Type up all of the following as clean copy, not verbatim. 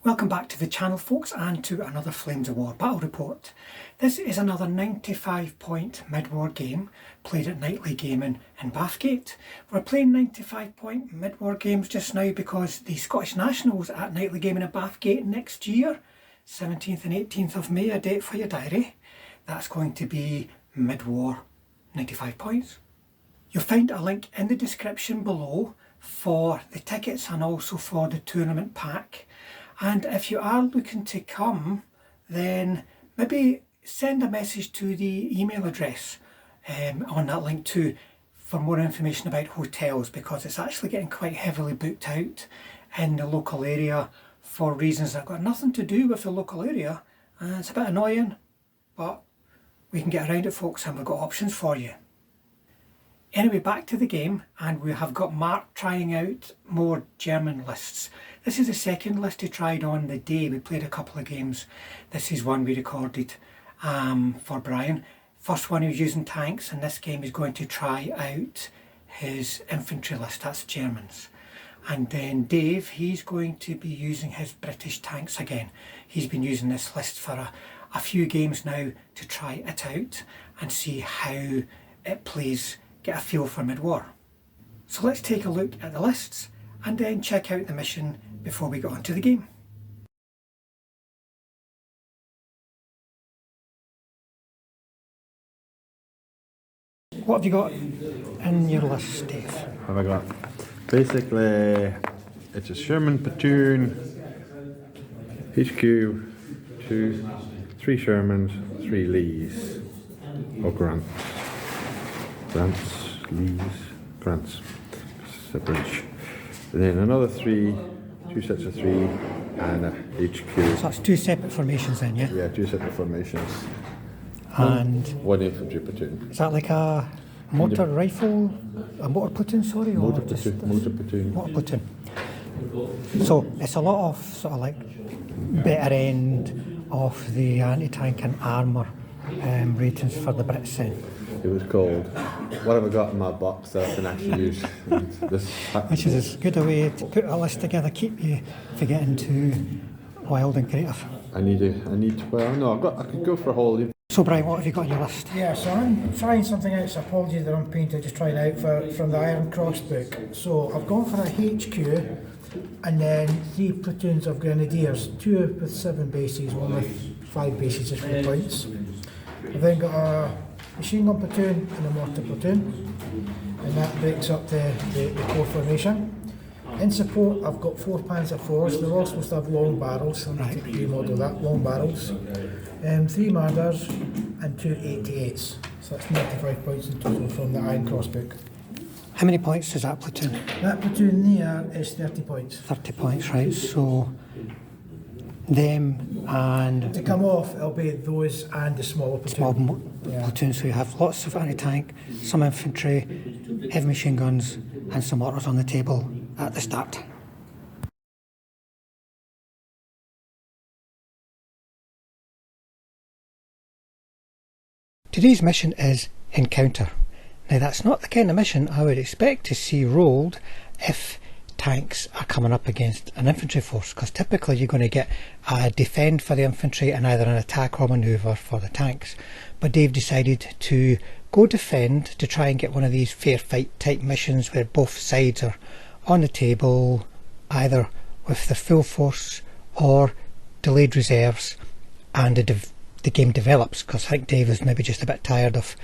Welcome back to the channel, folks, and to another Flames of War battle report. This is another 95 point mid-war game played at Nightly Gaming in Bathgate. We're playing 95 point mid-war games just now because the Scottish Nationals at Nightly Gaming in Bathgate next year, 17th and 18th of May, a date for your diary. That's going to be mid-war 95 points. You'll find a link in the description below for the tickets and also for the tournament pack. And if you are looking to come, then maybe send a message to the email address on that link too for more information about hotels, because it's actually getting quite heavily booked out in the local area for reasons that have got nothing to do with the local area. It's a bit annoying, but we can get around it, folks, and we've got options for you. Anyway, back to the game, and we have got Mark trying out more German lists. This is the second list he tried on the day. We played a couple of games. This is one we recorded for Brian. First one he was using tanks, and this game he's going to try out his infantry list, that's Germans. And then Dave, he's going to be using his British tanks again. He's been using this list for a few games now to try it out and see how it plays, get a feel for mid-war. So let's take a look at the lists and then check out the mission before we get on to the game. What have you got in your list, Dave? What have I got? Basically, it's a Sherman platoon, HQ, 3 Shermans, 3 Lees, or Grants. Grants, it's a British. And then another 3, 2 sets of 3, and a HQ. So that's 2 separate formations then, yeah? Yeah, 2 separate formations. And 1 infantry platoon. is that like a motor rifle, a motor platoon, sorry? Motor platoon. Motor platoon. So it's a lot of sort of like better end of the anti-tank and armour ratings for the Brits then. It was called. What have I got in my box that I can actually use? Which is as good a way to put a list together, keep you from getting too wild and creative. I could go for a whole. So Brian, what have you got on your list? Yeah, so I'm trying something out, so apologies that I'm painted, just trying out from the Iron Cross book. So I've gone for a HQ and then 3 platoons of grenadiers, 2 with 7 bases, 1 with 5 bases just for the points. I've then got a machine gun platoon and a mortar platoon, and that breaks up the core formation. In support, I've got 4 Panzer IVs. They're all supposed to have long barrels, so I need to remodel that, long barrels. 3 Marders and 2 88s. So that's 95 points in total from the Iron Cross book. How many points is that platoon? That platoon there is 30 points. 30 points, right. So them and To come off, it'll be those and the smaller platoon. platoon, so you have lots of anti-tank, some infantry, heavy machine guns and some mortars on the table at the start. Today's mission is Encounter. Now that's not the kind of mission I would expect to see rolled if tanks are coming up against an infantry force, because typically you're going to get a defend for the infantry and either an attack or manoeuvre for the tanks. But Dave decided to go defend to try and get one of these fair fight type missions where both sides are on the table, either with the full force or delayed reserves, and the game develops, because I think Dave is maybe just a bit tired of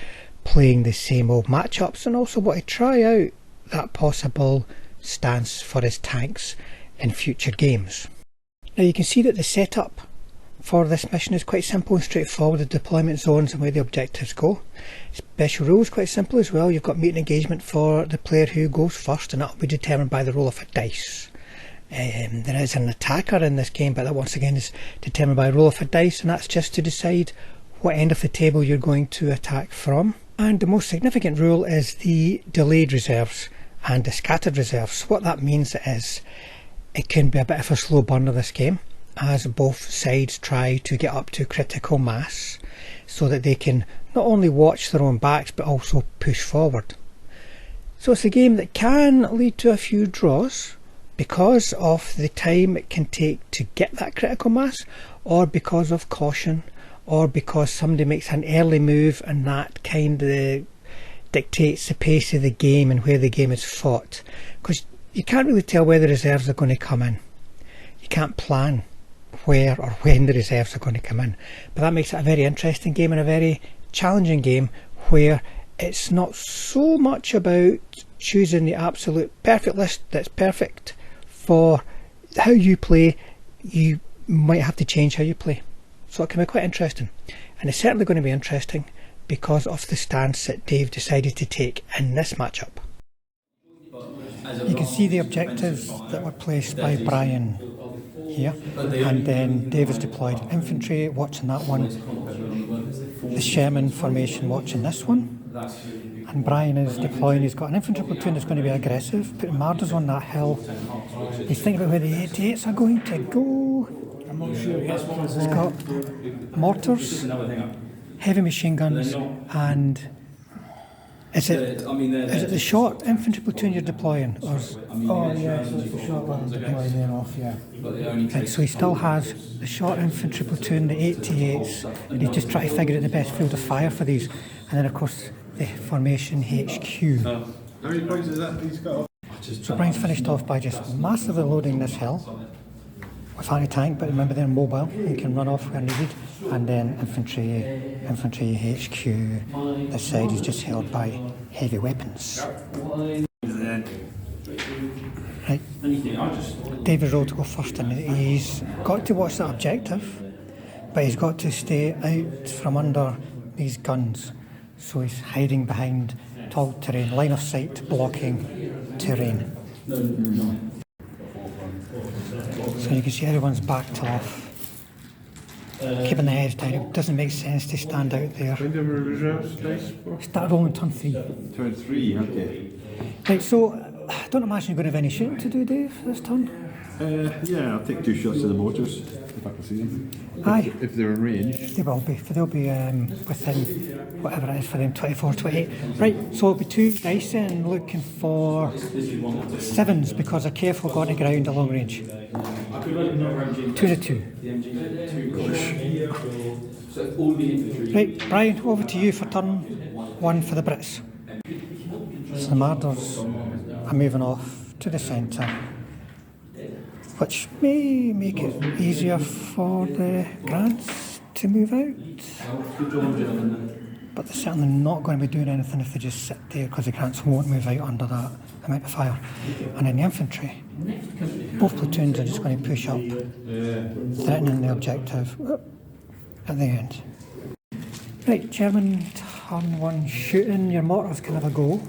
playing the same old matchups and also want to try out that possible stance for his tanks in future games. Now you can see that the setup for this mission is quite simple and straightforward. The deployment zones and where the objectives go. Special rules quite simple as well. You've got meet and engagement for the player who goes first, and that will be determined by the roll of a dice. There is an attacker in this game, but that once again is determined by a roll of a dice, and that's just to decide what end of the table you're going to attack from. And the most significant rule is the delayed reserves and the scattered reserves. What that means is it can be a bit of a slow burner, this game, as both sides try to get up to critical mass so that they can not only watch their own backs but also push forward. So it's a game that can lead to a few draws because of the time it can take to get that critical mass, or because of caution, or because somebody makes an early move and that kind of dictates the pace of the game and where the game is fought. Because you can't really tell where the reserves are going to come in. You can't plan where or when the reserves are going to come in. But that makes it a very interesting game and a very challenging game, where it's not so much about choosing the absolute perfect list that's perfect for how you play. You might have to change how you play. So it can be quite interesting. And it's certainly going to be interesting because of the stance that Dave decided to take in this matchup. You can see the objectives that were placed by Brian here, and then Dave has deployed infantry watching that one, the Sherman formation watching this one, and Brian is deploying. He's got an infantry platoon that's going to be aggressive, putting Marders on that hill. He's thinking about where the 88s are going to go. I'm not sure yet. He's got mortars, heavy machine guns, and is it the short infantry platoon you're deploying? Or Oh yeah, so it's the short one deploying then off, yeah. right, so he still has the short infantry platoon, the 88s, and he's just trying to figure out the best field of fire for these. And then of course the formation HQ. How many points is that he's got? So Brian's finished off by just massively loading this hill with anti-tank, but remember they're mobile and can run off where needed. And then infantry HQ, this side is just held by heavy weapons. Right, David rolled to go first, and he's got to watch that objective, but he's got to stay out from under these guns. So he's hiding behind tall terrain, line of sight blocking terrain. So you can see everyone's backed off, keeping the heads down. It doesn't make sense to stand out there. When do we reserves dice for? Start rolling turn 3. Turn 3, okay. Right, so I don't imagine you're going to have any shooting to do, Dave, this turn? Yeah, I'll take 2 shots of the mortars if I can see them. Aye. If they're in range. They will be, for they'll be within whatever it is for them, 24, 28. Right, so it'll be 2 dice and looking for 7s because they're careful going to ground at long range. 2 to 2. Right, Brian, over to you for turn 1 for the Brits. So the Marders are moving off to the centre, which may make it easier for the Grants to move out. But they're certainly not going to be doing anything if they just sit there, because the Grants won't move out under that amount of fire. And then the infantry, both platoons are just going to push up, threatening the objective at the end. Right, German turn 1 shooting. Your mortars can have a go.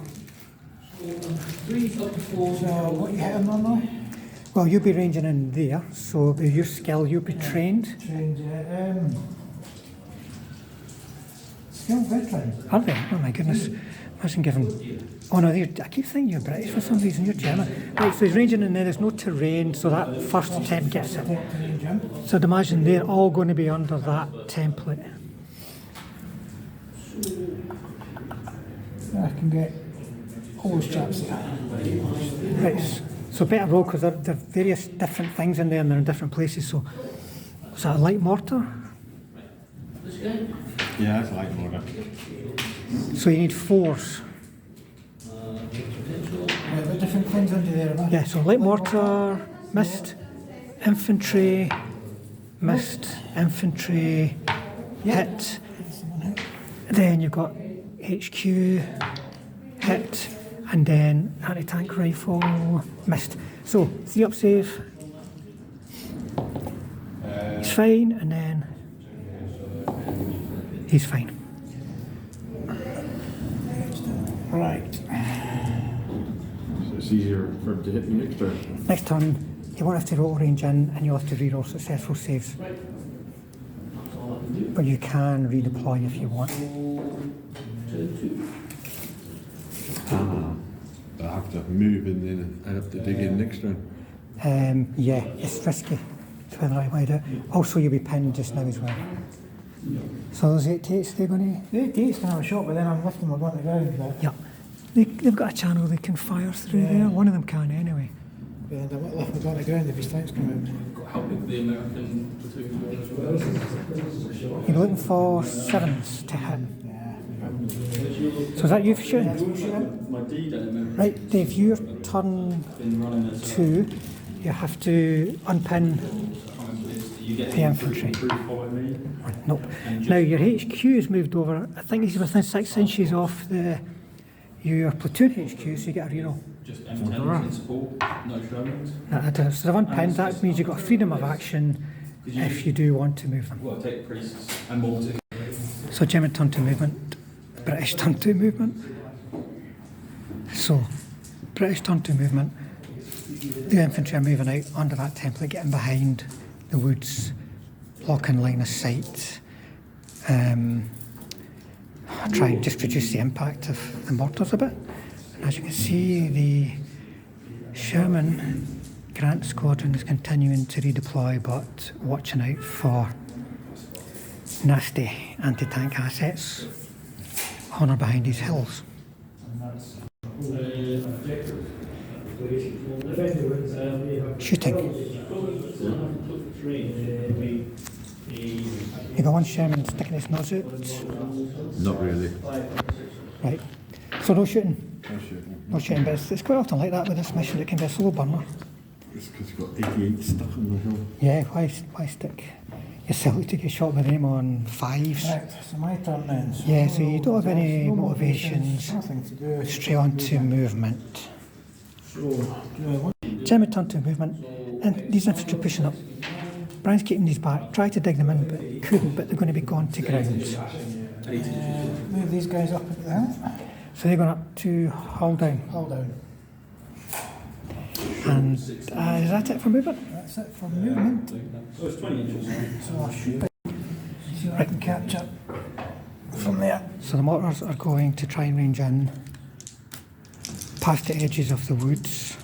So what you hitting on now? Well, you'll be ranging in there, so with your skill you'll be trained. Trained, skill veteran. Are they? Oh my goodness. Imagine giving... Oh no, I keep thinking you're British for some reason, you're German. Right, so he's ranging in there, there's no terrain, so that first attempt gets it. So I'd imagine they're all going to be under that template. I can get all those chaps there. Right, so better roll, because there are various different things in there and they're in different places. So is that a light mortar? Yeah, that's a light mortar. So you need 4s. The different things under there. Yeah, so light mortar, missed, infantry, missed, infantry, hit. Then you've got HQ, hit, and then anti-tank rifle, missed. So 3 up save. He's fine, and then he's fine. Right. So it's easier for him to hit me next turn. Next turn, you won't have to roll range in, and you'll have to reroll successful saves. But you can redeploy if you want. I have to move and then I have to dig in next turn. Yeah, it's risky. It's whether I want to do it. Also, you'll be pinned just now as well. So those 88s, they're going to... The 88's can have a shot, but then I'm lifting my gun to the ground. But Yeah. They've got a channel they can fire through there. One of them can anyway. And I might left my gun on the ground if his tanks come out. How big the American platoon was as well? You're looking for Shermans to hit. So is that you for shooting? My D-Day American Right, Dave, your turn been running as 2. You have to unpin the infantry. Nope. Now your HQ is moved over. I think he's within 6 inches off your platoon HQ, so you get a reroll. just M10 in support, no Shermans. So they've unpinned. That means you've got freedom of action if you do want to move them. Well, take priests and mortars. So German turn 2 movement, British turn 2 movement. So British turn 2 movement. The infantry are moving out under that template, getting behind the woods, blocking line of sight. Try and just reduce the impact of the mortars a bit. And as you can see, the Sherman Grant Squadron is continuing to redeploy, but watching out for nasty anti-tank assets on or behind these hills. Shooting. You got one Sherman sticking his nose out? Not really. Right. So no shooting? No shooting. No shooting, but it's quite often like that with this mission. It can be a slow burner. It's because you've got 88 stuck on the hill. Yeah, why stick yourself to get shot with them on 5s? Right, so my turn then. So Yeah, so you don't have any no motivations. Nothing to do. Straight on to movement. So, do I want German turn to movement, and these infantry pushing up. Brian's keeping these back, tried to dig them in, but couldn't, but they're going to be gone to ground. move these guys up into the hill? So they're going up to Hull down. Hold down. And is that it for movement? That's it for movement. So it's 20 inches. So I'll shoot it. See what I can catch up from there. So the mortars are going to try and range in past the edges of the woods.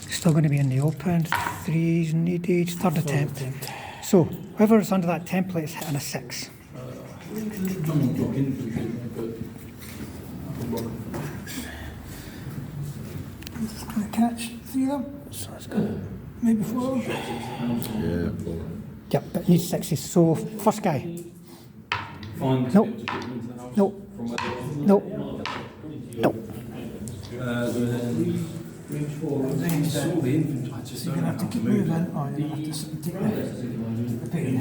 Still going to be in the open. 3s needed, third attempt. So whoever's under that template is hitting a 6. I'm just going to catch 3 of them. So it's good. Maybe 4. Yeah, well, Yep, but needs 6s. So first guy. Fine. Nope. Nope. Nope. Nope. So you're going to have to keep moving, or you're going to have to sit and take the pain. I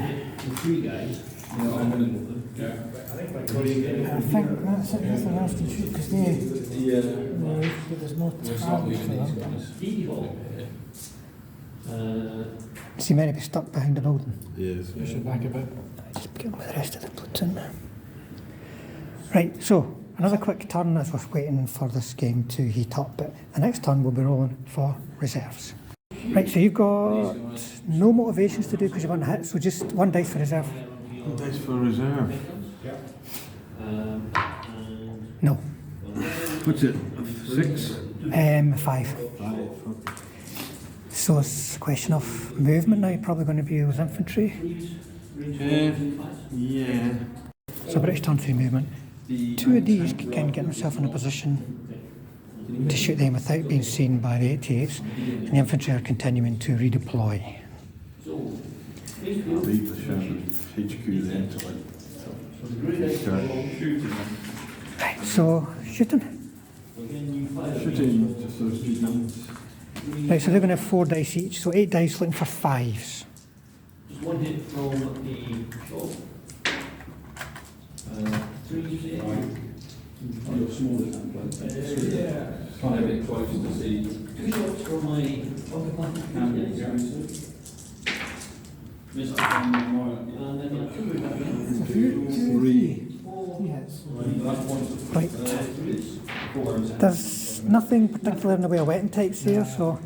think that's it, nothing else to shoot, because there's no target for them. See many be stuck behind the building. yes. You should back a bit. Just begin with the rest of the platoon. Right, so another quick turn as we're waiting for this game to heat up, but the next turn we'll be rolling for reserves. Right, so you've got no motivations to do because you want to hit, so just 1 dice for reserve. Dice for reserve. No. What's it? 6? 5. So it's a question of movement now, you're probably going to be with infantry. Yeah. So British turn 3 movement. 2 of these can get themselves in a position to shoot them without being seen by the 88s, and the infantry are continuing to redeploy. Leave the Sherman HQ then to like. Right, so shooting. Shooting just those 2 guns. Right, so they're going to have 4 dice each, so 8 dice looking for 5s. Just one hit from the shot. 3 you're smaller than kind of a bit close to see. 2 shots from my camera. Miss up from my right. And then 2 3. Right. There's nothing particular in the way of wetting types here, so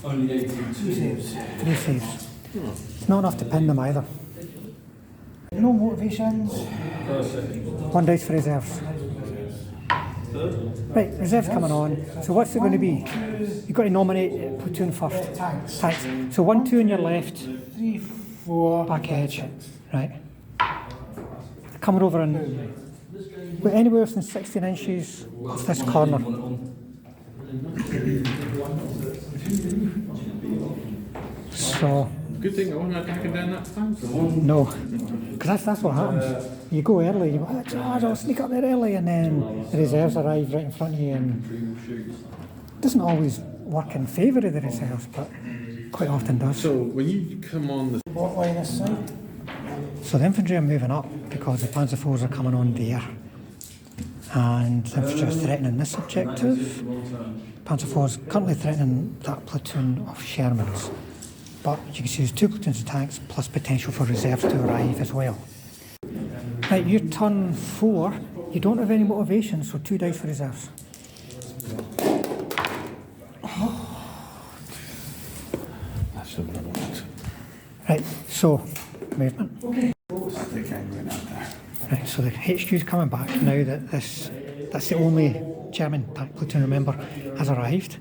only 82 saves. 3 saves. It's not enough to pin them either. No motivations. 1 dice for reserves. Right, reserves coming on. So what's it going to be? You've got to nominate platoon first. Tanks. Tanks. So 1, 2 on your left, 3, 4. back edge. Right. Coming over and anywhere within 16 inches of this corner. So, Good thing I wasn't attacking down that time. no, because that's what happens. You go early, you go, oh, I'll sneak up there early, and then the reserves arrive right in front of you, and it doesn't always work in favour of the reserves, but quite often does. So when you come on the What line this side? So the infantry are moving up because the Panzer IVs are coming on there, and the infantry are threatening this objective. Panzer IVs currently threatening that platoon of Shermans, but you can see there's 2 platoons of tanks plus potential for reserves to arrive as well. Right, your turn 4, you don't have any motivation, so 2 dice for reserves. That's not what I wanted. Right, so movement. I think I'm going out there. Right, so the HQ is coming back now that that's the only German tank platoon, remember, has arrived.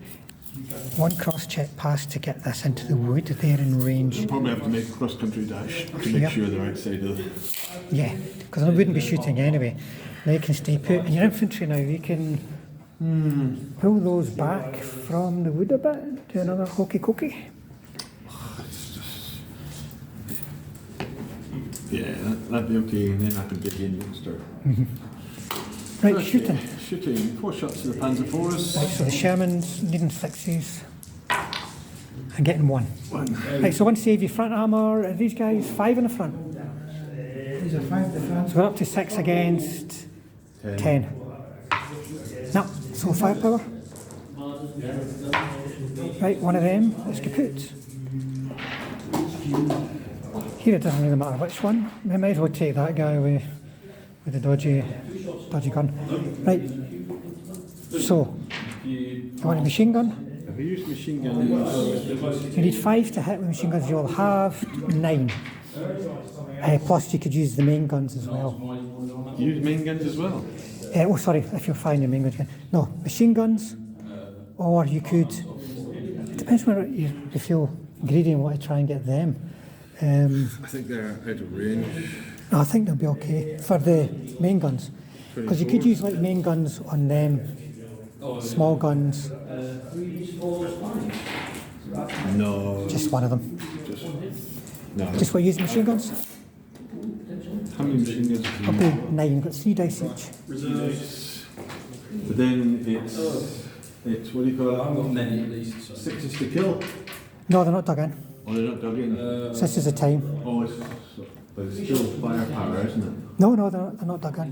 1 cross-check pass to get this into the wood. They're in range. Probably have to make a cross-country dash to make sure they're outside of the... Yeah, because I wouldn't be shooting anyway. They can stay put. And your infantry now, you can pull those back from the wood a bit, do another hokey-cokey. Yeah, that'd be okay, and then I can get the Indian start. Right, Okay, shooting. Shooting. 4 shots to the Panzer IVs. Right, so the Shermans needing 6s and getting 1. Right, so 1 save your front armour. Are these guys 5 in the front? These are 5 to front. So we're up to 6 against 10. No, so firepower. Right, 1 of them is kaput. Here it doesn't really matter which one. We might as well take that guy with the dodgy gun. Right, so you want a machine gun? If we use machine guns, You need 5 to hit with machine guns. You'll have 9. Plus you could use the main guns as well. use main guns as well. Oh, sorry, if you're finding the main guns again. No, machine guns, or you could, it depends whether you feel greedy and want to try and get them. I think they're out of range. No, I think they'll be okay for the main guns. Because you could use like main guns on them, small guns, No. just one of them. No. Just for using machine guns? How many machine guns? I'll do 9, you've got 3 dice each. But then it's what do you call it? I've got many at least. 6s to kill. No, they're not dug in. Oh, they're not dug in. So this is the time. Oh, but it's still firepower, isn't it? No, they're not dug in.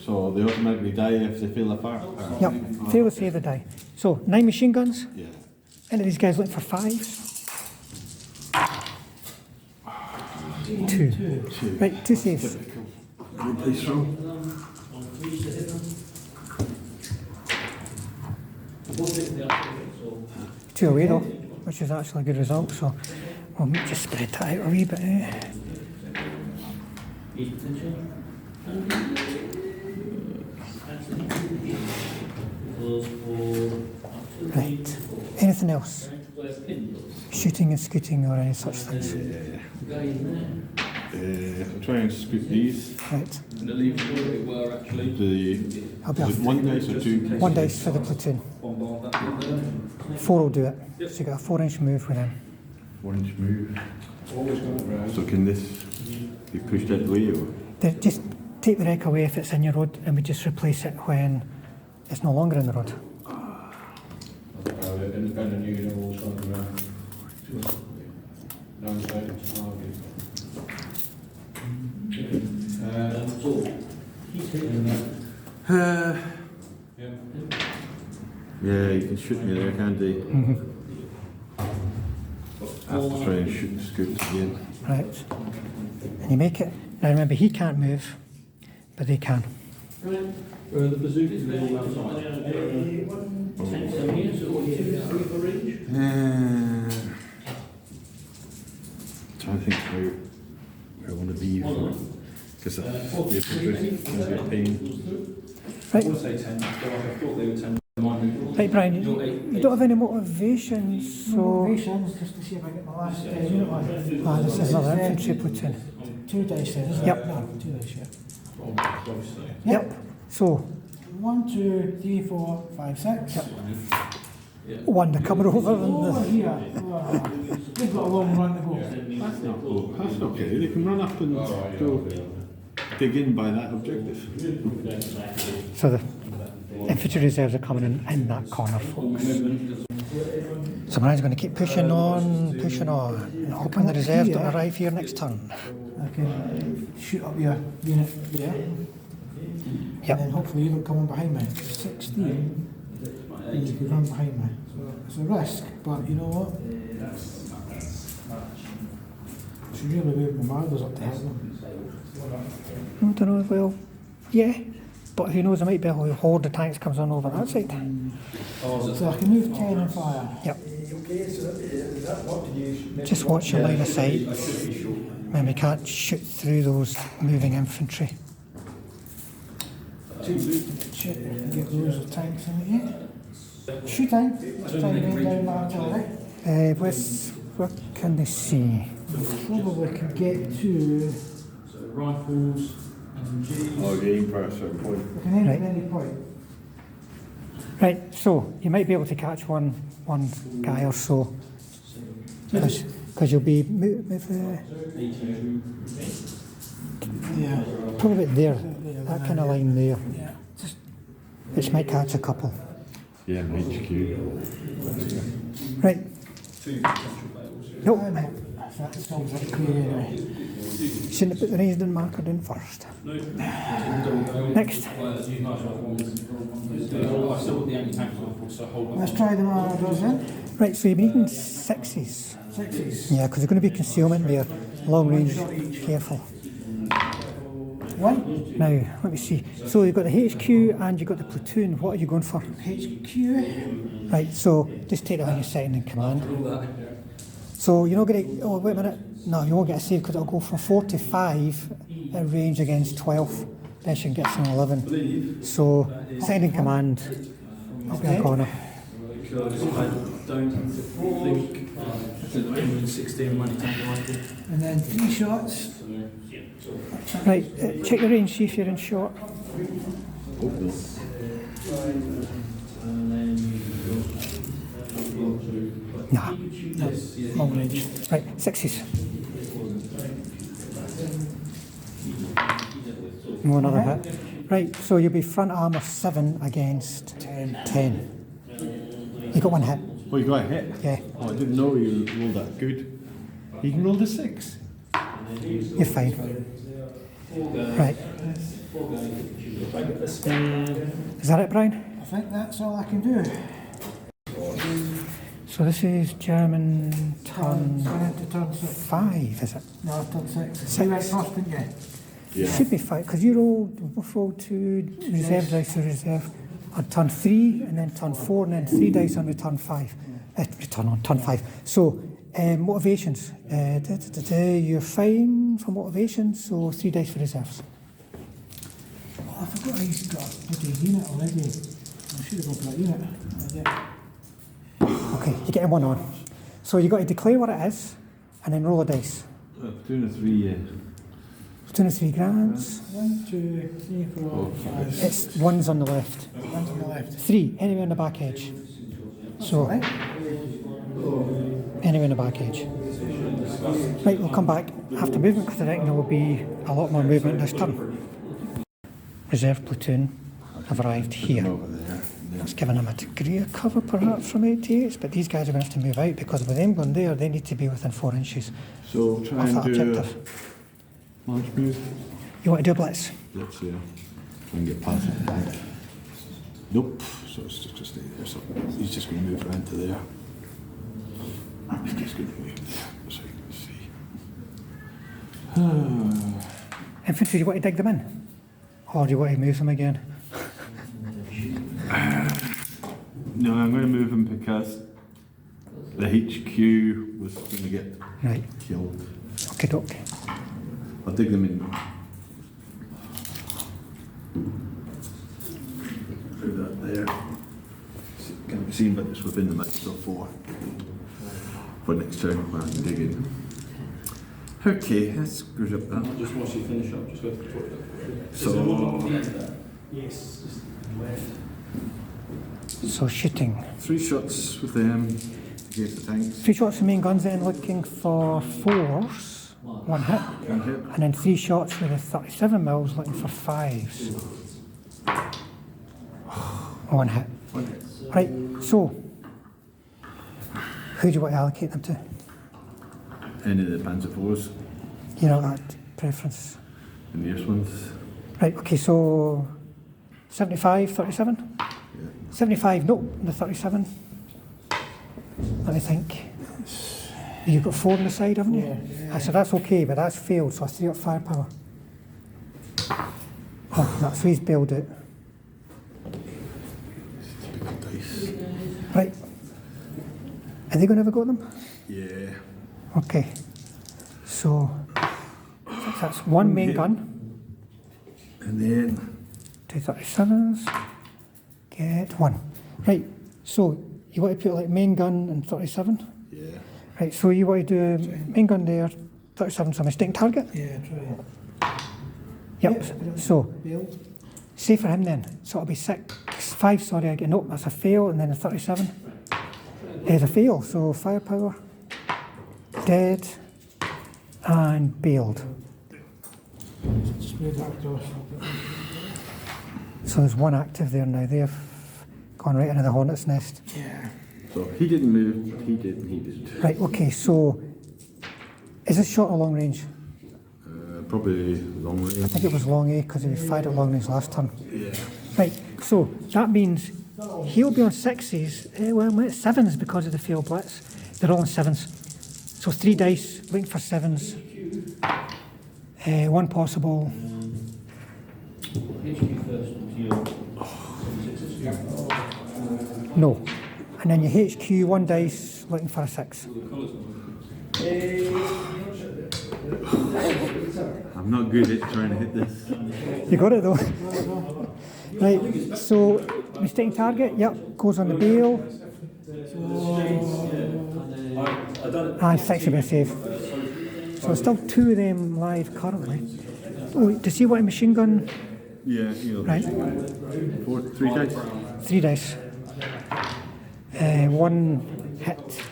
So they automatically die if they feel the firepower. Yep, fail or save the die. So 9 machine guns. Yeah. Any of these guys looking for 5s? 2. Right, 2 saves. Typical. Please throw. Two away though, which is actually a good result. So we'll just spread that out a wee bit. Right. Anything else? Shooting and scooting or any such things? I'll try and scoop these. Right. And the leaves where they were actually. I'll be Is it 1 dice or 2? 1 dice for the platoon. Bombard that bit there. 4 will do it. So you got a 4-inch move with them. 1-inch move. So can this be pushed out the way or? Just take the wreck away if it's in your road, and we just replace it when it's no longer in the road. Independent unit all starting around. No one's Yeah, you can shoot me there, can't you? I have to try and shoot the scoops again. Right. And you make it. Now remember, he can't move, but they can. Where are the bazookas? They're all outside. Trying to think where I want to be because the infantry is going to be a pain. I want to say 10, but I thought they were 10. Right, Brian, you don't have any motivation, so... Motivations, just to see if I get my last unit one. Ah, this is another infantry platoon. 2 dice then, isn't Yep. it? No, 2 dice, yeah. Yep. So, 1, 2, 3, 4, 5, 6. Yep. one to come over than Over the... here. They've got a long run to go. That's okay. They can run up and go dig in by that objective. So the infantry reserves are coming in that corner, folks. So Brian's going to keep pushing on, hoping the reserves don't arrive here next turn. I can shoot up your unit there. Yep. And then hopefully you don't come in behind me. 16, and you could run behind me. So it's a risk, but you know what? I should really move my marauders up to help them. I don't know, well, yeah. But who knows, there might be a whole horde of tanks comes on over that side. So I can move 10 and fire. Yep. Just watch your line of sight. And we can't shoot through those moving infantry. Shit, I can get loads of tanks in here. Shooting. Let's try and bring down my artillery. Where can they see? Probably could get to. So rifles, SMGs. Oh, game for a certain point. We can end Right. at any point. Right, so you might be able to catch one guy or so. Because you'll be Yeah. probably there, that kind of line there, Yeah. which might catch a couple. Yeah, HQ. Right. No, That sounds like clear anyway. shouldn't have put the raised and marker in first. Next. Let's try the marauders then. Right, so you're needing sixes. Sixes. Yeah, because there's going to be concealment there. Long range, careful. One. Now, let me see. So you've got the HQ and you've got the platoon. What are you going for? HQ. Right, so just take it on your second in command. So you're not going to, oh wait a minute, no, you won't get a save because it'll go from 4 to 5 at range against 12. Then she can get some 11. So, second in command, up in the corner. Because I don't think the England 16 money tank rifle. And then 3 shots. Right, check your range, see if you're in shot. Nah, no, long range. Right, sixes. No, another hit. Right, so you'll be front armour 7 against 10. You got one hit. Oh, you got a hit? Yeah. Oh, I didn't know you rolled that good. You can roll a 6. You're fine. Right. Is that it, Brian? I think that's all I can do. So this is German turn To turn 6. 5, is it? No, turn 6. Six. You went first, didn't you? It should be 5, because you both rolled 2 reserve dice to reserve on turn 3, and then turn 4, and then 3 dice on return 5. Turn 5. So, motivations. You're fine for motivations, so 3 dice for reserves. Oh, I forgot he's got a bloody unit already. I should have gone for that unit. Okay, you're getting 1 on. So you've got to declare what it is, and then roll a dice. 2 and 3, 2 and 3 grants. 1, 2, 3, 4, 5. It's 1's on the left. 1's on the left. 3, anywhere on the back edge. So, Right. anywhere on the back edge. Right, we'll come back after movement because I reckon there will be a lot more movement this turn. Reserve platoon have arrived here. That's given them a degree of cover perhaps from 88s, but these guys are going to have to move out because with them going there, they need to be within 4 inches So try of and that do objective. launch move. You want to do a blitz? Let's see. Try and get past it. Nope. So it's just stay there. So he's just going to move around to there. He's just going to move there. So you can see. Infantry, do you want to dig them in? Or do you want to move them again? No, I'm going to move him because the HQ was going to get Right. killed. Okay, doke. I'll dig them in. Through that there. Can be seen, but it's within the mix of 4. For next turn, when I can dig in. Okay, let's screw up that. Just once you finish up, just go to the toilet. So, Is there one on the end there? Yes. Just left. So shooting. 3 shots with them against the tanks. 3 shots with main guns then, looking for 4s, 1 hit. 1 hit. And then 3 shots with the 37mm, looking for 5s. 1 hit. 1 hit. Right, so, who do you want to allocate them to? Any of the Panzer IVs You know that preference. and the Ace ones. Right, okay, so 75, 37? Yeah. 75, no, the 37. Let me think. You've got 4 on the side, haven't you? Yeah. So that's okay, but that's failed, so I still got firepower. Oh, that's he's bailed out. Typical dice. Right. Are they going to ever got them? Yeah. Okay. So that's 1 main gun, And then 2 37s, get 1. Right, so you want to put like main gun and 37? yeah. Right, so you want to do main gun there, 37, so mistake target? Yeah, try. Yep, so Build. say for him then, so it'll be 5, sorry, again, nope, that's a fail, and then a 37 is a fail, so firepower, dead, and bailed. Just move that across. So there's 1 active there now, they've gone right into the hornet's nest. Yeah. So he didn't move, but he did and he did. Right, okay, so is this short or long range? Probably long range. I think it was long, because he fired at long range last turn. Yeah. Right, so that means he'll be on 6s, well, 7s because of the failed blitz. They're all on 7s. So 3 dice, looking for 7s. 1 possible. HQ first to your No. And then your HQ, 1 dice, looking for a 6. I'm not good at trying to hit this. You got it though. Right, so mistaken target, yep, goes on the bail. And 6 will be a save. So there's still 2 of them live currently. Oh, does he want a machine gun? Yeah, you know. Right. 3 dice. 3 dice. 1 hit.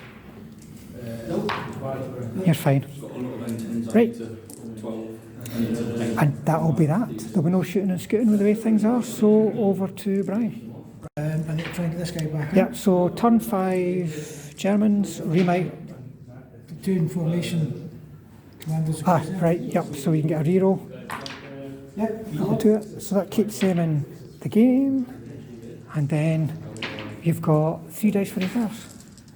You're fine. Right. And that'll be that. There'll be no shooting and scooting with the way things are. So over to Brian. I need to try and get this guy back in. Yep, so turn 5, Germans, remount. Platoon formation. Commanders. Right, yep, so you can get a reroll. Yep. I'll do it. So that keeps them in the game. And then you've got 3 dice for reserves.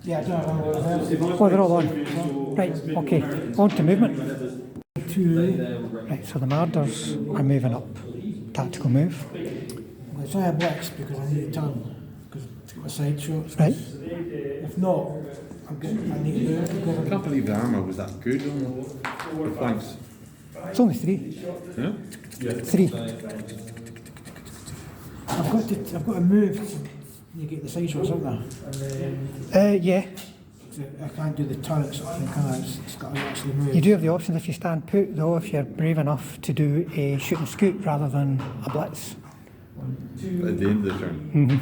Yeah, I don't know. Oh, they're all on. Right, okay. On to movement. 2. Right, so the Marders are moving up. Tactical move. I'm going to try a blitz because I need a turn. Because to get my side shots. Right. If not, I need to move. I can't believe the armour was that good on the flanks. It's only 3. Yeah? 3. I've got to move. You get the side shots, haven't I? Yeah, I can't do the turrets. I think it's got to actually move. you do have the option if you stand put, though, if you're brave enough to do a shoot and scoot rather than a blitz. At the end of the turn.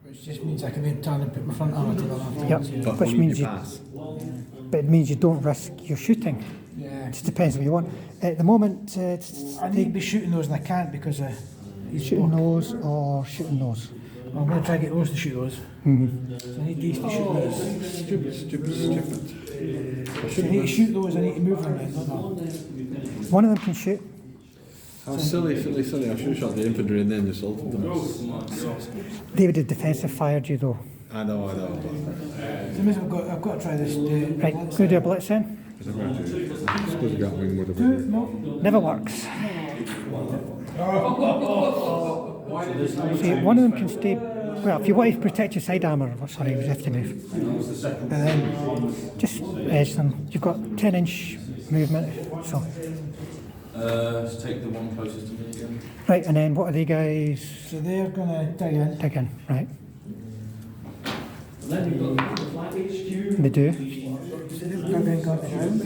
Which just means I can then turn and put my front armour to the left. Yep, But which you means you, pass. but it means you don't risk your shooting. Yeah. It just depends what you want. At the moment, I need to be shooting those and I can't because he's shooting those or shooting those. I'm going to try and get those to shoot those. So I need these to shoot those. Stupid. So I need to shoot those, I need to move them then, don't I? One of them can shoot. Oh, silly. I should have shot the infantry and then just ulted them. David had defensive fired you, though. I know. So means I've got to try this. Right, going to do a blitz then? Because I'm going to suppose you got wing whatever. Never works. See, one of them can stay. Well, if you want to protect your side armour, sorry, you have to move. And then just edge them. You've got 10-inch movement. So Just take the one closest to me again. right, and then what are they guys? So they're going to dig in. Dig in, right? And then you've got the flat HQ. They do. So they're going to go down.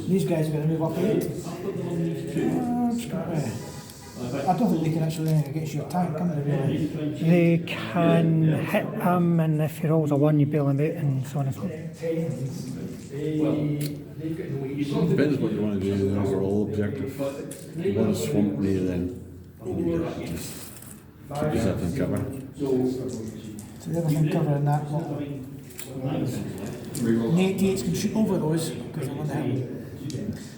These guys are going to move up here. Just got to I don't think they can actually do anything against your tank, can they, really? They can hit him, and if he rolls a 1, you bail him out, and so on and so forth. Depends what you want to do, the overall objective. If you want to swamp me, then you need to just keep yourself in cover. So the other thing covering that lot. The 88s can shoot over those, because they're on the hill.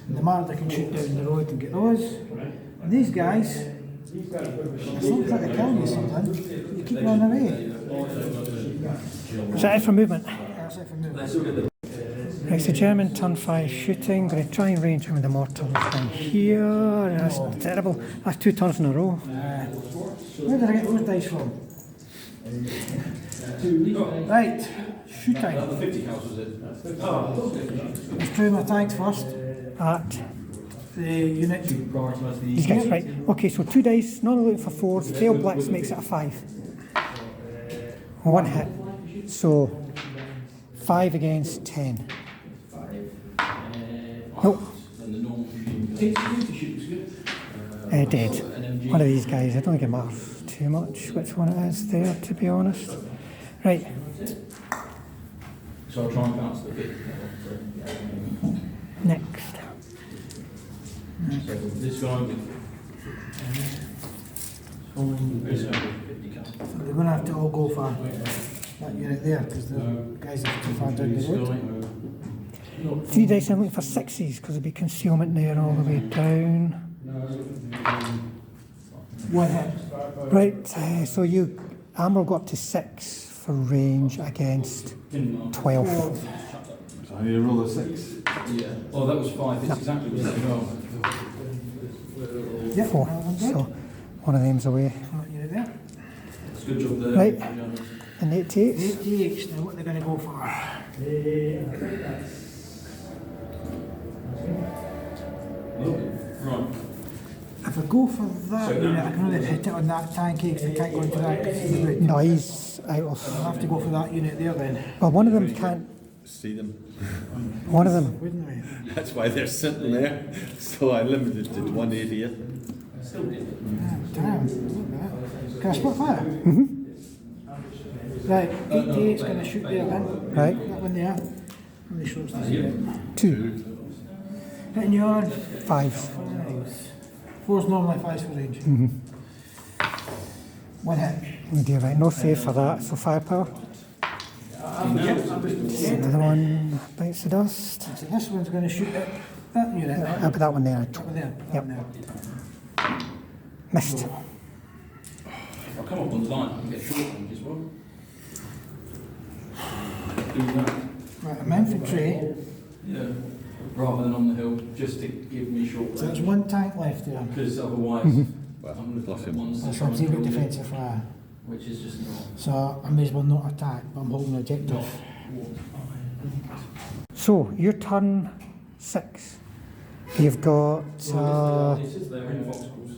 And the Marder can shoot down the road and get those. And these guys, it's not trying to kill you something, you keep running away. Is that it for movement? That's it for movement. Right, so German turn 5 shooting. Going to try and range him with the mortals down here. That's terrible. That's 2 turns in a row. Where did I get those dice from? Right, shooting. Let's try my tanks first. At The unit. these guys, right. Okay, so 2 dice, normally looking for 4s. Fail blitz makes it a 5. 1 hit. So 5 against 10. Nope. Dead. One of these guys. I don't think it matters too much which one it is there, to be honest. Right. So I'll try and bounce the bit. Next. So this guy with this guy with 50 cal. They're going to have to all go for that unit there, because the guys are too far down the This road. guy. 3 dice, I'm looking for 6s because there'll be concealment there all the way down. 1 hit. Right, so you Armour got up to 6 for range against 12. So you roll a 6. Yeah. Oh, that was 5. It's exactly the same. Well, Yep, 4. So one of them's away. that unit there. it's a good job there. Right. to be honest. And 88s. 88s, now what they're going to go for? Right. If I go for that unit, I can only hit it on that tank because I can't go into that because it's the wood. No, he's out of. I'll have to go for that unit there then, Well, one of them can't. See them. One of them. wouldn't we? That's why they're sitting there. So I limited to 188. Damn, look at that. Can I split fire? Mm-hmm. Right, 88's going to shoot there then. Right. That one there. How many shots does he get? 2. Hitting you on 5s. 4's normally 5's for range. 1 hit. Oh dear, right. No save for that. So firepower. Another one bites the dust. So this one's going to shoot at that unit. I'll put that one there. That one there. That Yep. one there. Missed. If I come up on the line, I can get short range as well. Do that. Right, I'm infantry. Yeah. Rather than on the hill, just to give me short So there's range. 1 tank left there. Because otherwise, Well, I'm plus looking him. at ones that That's try what I'm and saying about kill me, defensive fire. which is just not. So I may as well not attack, but I'm holding the objective. So your turn 6. You've got It says they're in Fox calls.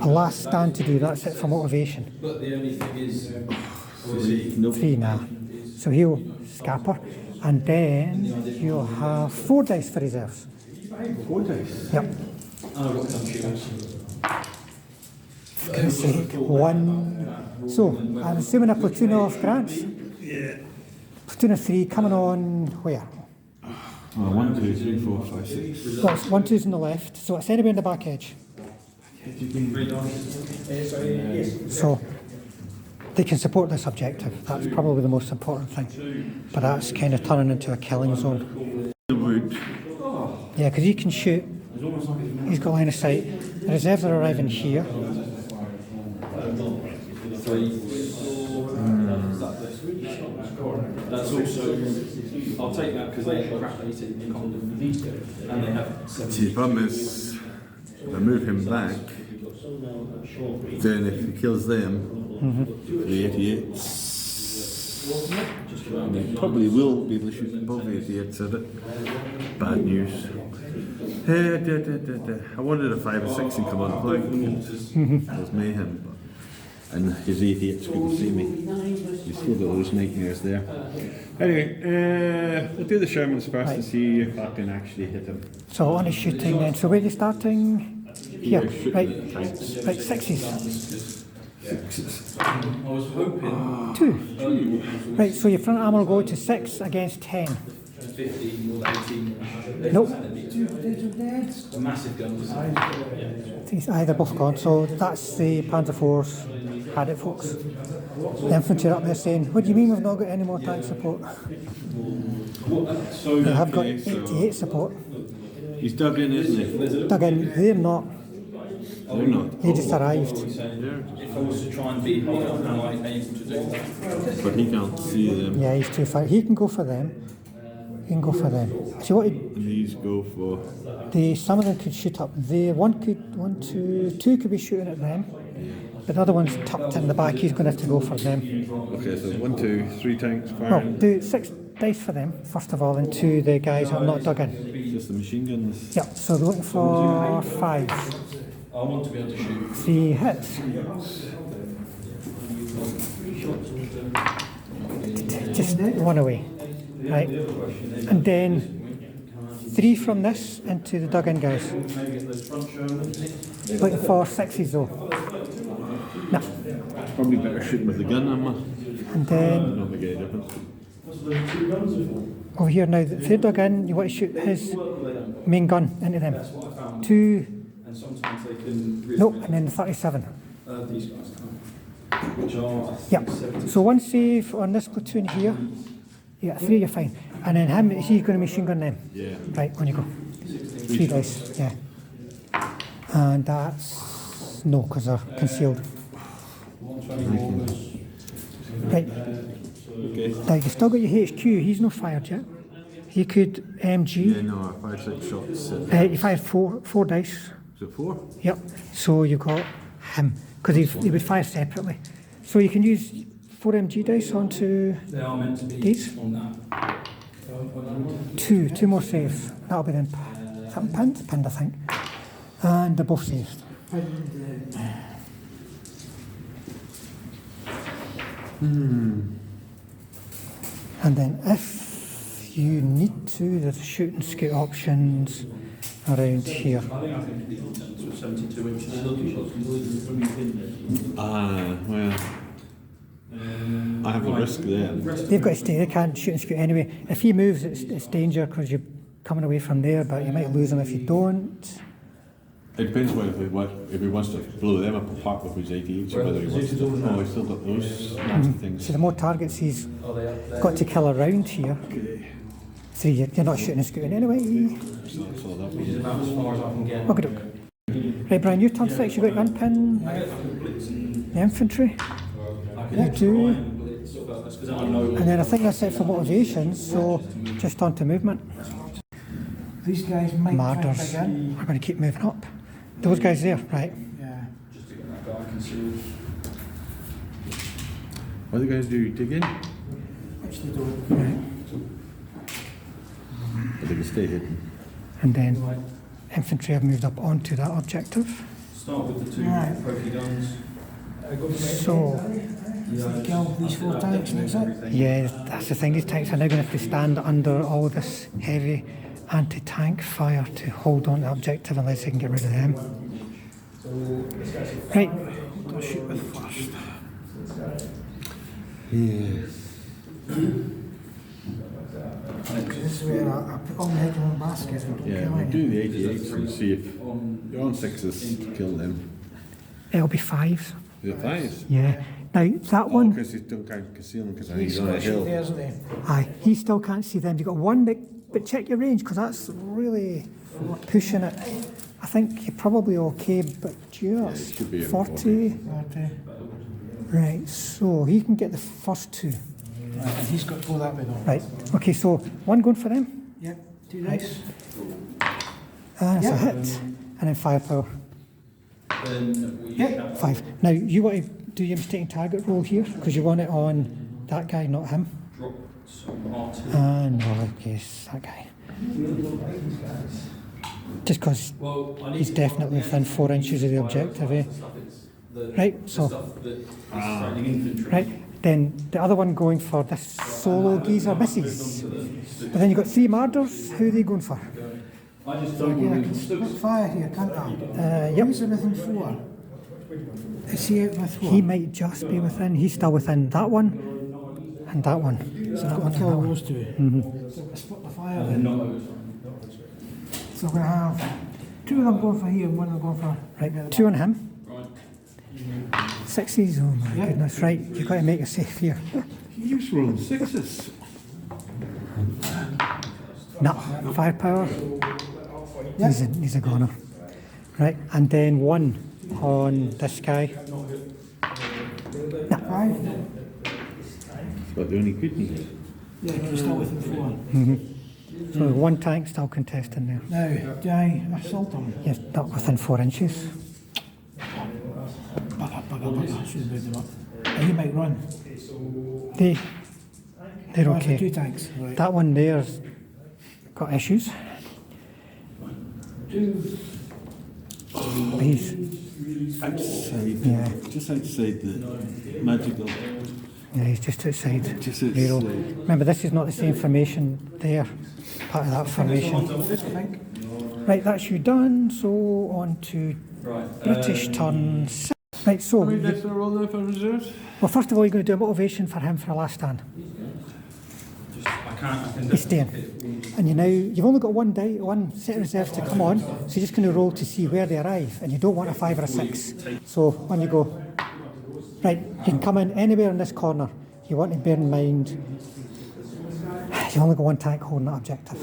a last stand to do. That's it for motivation. But the only thing is, obviously, Nope. 3 now. So he'll scapper, and then you'll have 4 dice for reserves. 4 dice. Yep. and I've got some shields. For goodness sake, 1. So I'm assuming a platoon of Grants. Yeah. Platoon of 3 coming on where? 1, 2, 3, 4, 5, 6. Well, it's 1, 2's on the left, so it's anywhere on the back edge. 3 dice. So they can support this objective. That's probably the most important thing. But that's kind of turning into a killing zone. The wood. Yeah, because he can shoot. He's got line of sight. The reserves are arriving here. 3. That's also, I'll take that because they have crap 18 in condom. And they have 7. See, the problem is, if I move him back, then if he kills them, the 88s, they probably will be able to shoot above the 88s, so that bad news. I wanted a 5 or 6 and come on flank. There's mayhem. And his 88s couldn't see me. You still got those nightmares there. Anyway, we'll do the Shermans first and see if I can actually hit him. So on his shooting then. So where are you starting? Here, shooting right, at tanks. right, sixes. I was hoping 2. Right, so your front armour will go to 6 against 10. 15 or 18. Nope. The massive guns. These either both gone, so that's the Panzer IVs. Had it, folks. The infantry are up there saying, what do you mean we've not got any more tank support? They have got 88 support. He's dug in, isn't he? Dug in, they're not. They're not. They just arrived. If I was to try and beat hold on, am I able to do that? But he can't see them. Yeah, he's too far. He can go for them. He can go for them. So what? And these go for. Some of them could shoot up. Two could be shooting at them. But the other one's tucked in the back. He's going to have to go for them. Okay, so 1, 2, 3 tanks Well, firing. do 6 dice for them first of all, and 2 the guys who are not dug in. Just the machine guns. Yeah. So they're looking for 5. I want to be able to shoot. 3 hits. Just 1 away. Right. And then 3 from this into the dug in guys. Looking for 6s though. No. Probably better shooting with the gun, Emma. And then Not make any difference. over here now, if they're dug in, you want to shoot his main gun into them. 2, And sometimes they can. nope, and then the 37. These guys can't. Which are. Yeah. So 1 save on this platoon here. Yeah, 3 you're fine. And then him, he's going to machine gun them. Yeah. Right, on you go. 3 dice, yeah. And that's no, because they're concealed. Right. Okay. Now you've still got your HQ. He's not fired yet. He could MG. Yeah, no, I fired 6 shots. You fired four dice. Is it 4? Yep. So you got him because he would fire separately. So you can use 4 MG dice onto They are meant to be these. on that. 2 more saves. That'll be then. Is that pinned? Pinned, I think. And they're both saved. And then if you need to, there's shoot and scoot options around here. I think I can be content to 72 inches. Ah, well. I have a risk there. They've got to stay, they can't shoot and scoot anyway. If he moves, it's danger because you're coming away from there, but you might lose him if you don't. It depends if he wants to blow them up apart with his 88s or whether he wants to. Oh, he's still got those things. So the more targets he's got to kill around here. 3, you're not shooting and scooting anyway. So that means As far as I can get. Okay, right, Brian, you turn 6, you got your unpin. The infantry. You do. And then I think that's it for motivation, so just on to movement. These guys might try Marders to dig in. are going to keep moving up. Those guys there, right? Yeah. Just to get that guy concealed. what are the guys do? Dig in? Which they don't. Right. But they can stay hidden. And then infantry have moved up onto that objective. Start with the 2 Right. pokey guns. So, Kill these 4 tanks and that's it. yeah, that's the thing. These tanks are now going to have to stand under all this heavy anti-tank fire to hold on to the objective unless they can get rid of them. Right. I'll shoot with first. Yeah. This is where I put on the head in the basket and don't Yeah, kill we'll do anything. the 88s and see if you're on 6s to kill them. It'll be 5s. Is it 5s? Yeah. Now, that Oh, one, because he still can't conceal them because I think He's he's on a got to shoot hill. there, isn't he? aye, he still can't see them. You've got one but check your range because that's really pushing it. I think you're probably okay, but just should be in 40. 40. Right, so he can get the first 2. Right, and he's got to go that way though. Right, okay, so 1 going for them. Yep. 2 dice. And it's a Yep. hit. And then firepower. Then we Yep. have 5. Now, you want to do your mistaken target roll here because you want it on that guy, not him. dropped some R2. And, no, I guess that guy. Just because Well, I need he's to- definitely within 4 inches of the objective, eh? Right, so, Stuff that is threatening infantry. right, then the other one going for this solo geezer misses. But then you've got 3 marders, who are they going for? I just So don't yeah, I want can to split fire here, can't I? Yep. Who's within 4? Is he out with what? He might just be within. He's still within that one and that one. So I've got to kill those two. So we split the fire then. So we're going to have 2 of them going for here and 1 of them going for... Right, 2 on him. 6s, oh my Yep. goodness, right, you've got to make it safe here. You just rolled 6s. No, firepower. Yep. He's a goner. Right, and then 1 on this guy. 5? But the only good news. Yeah, he's still within 4. So 1 tank still contesting there. Now, do I assault him? Yes, not within 4 inches. Bugger. Should have moved him up. And he might run. They're Oh, it's the 2 okay. tanks. Right. That one there's got issues. He's, Outside. yeah, Just outside the magical. yeah, he's just outside. Just Zero. outside. Remember, this is not the same formation there, part of that formation. I think. Right, that's you done, so on to British turn 6. Right, so, How many dice are rolled there for reserves? well, first of all, you're going to do a motivation for him for a last stand. I can He's staying. And you've only got one set of reserves to come on, so you're just going to roll to see where they arrive, and you don't want a 5 or a 6. So, on you go. Right, you can come in anywhere in this corner. You want to bear in mind, you've only got 1 tank holding that objective.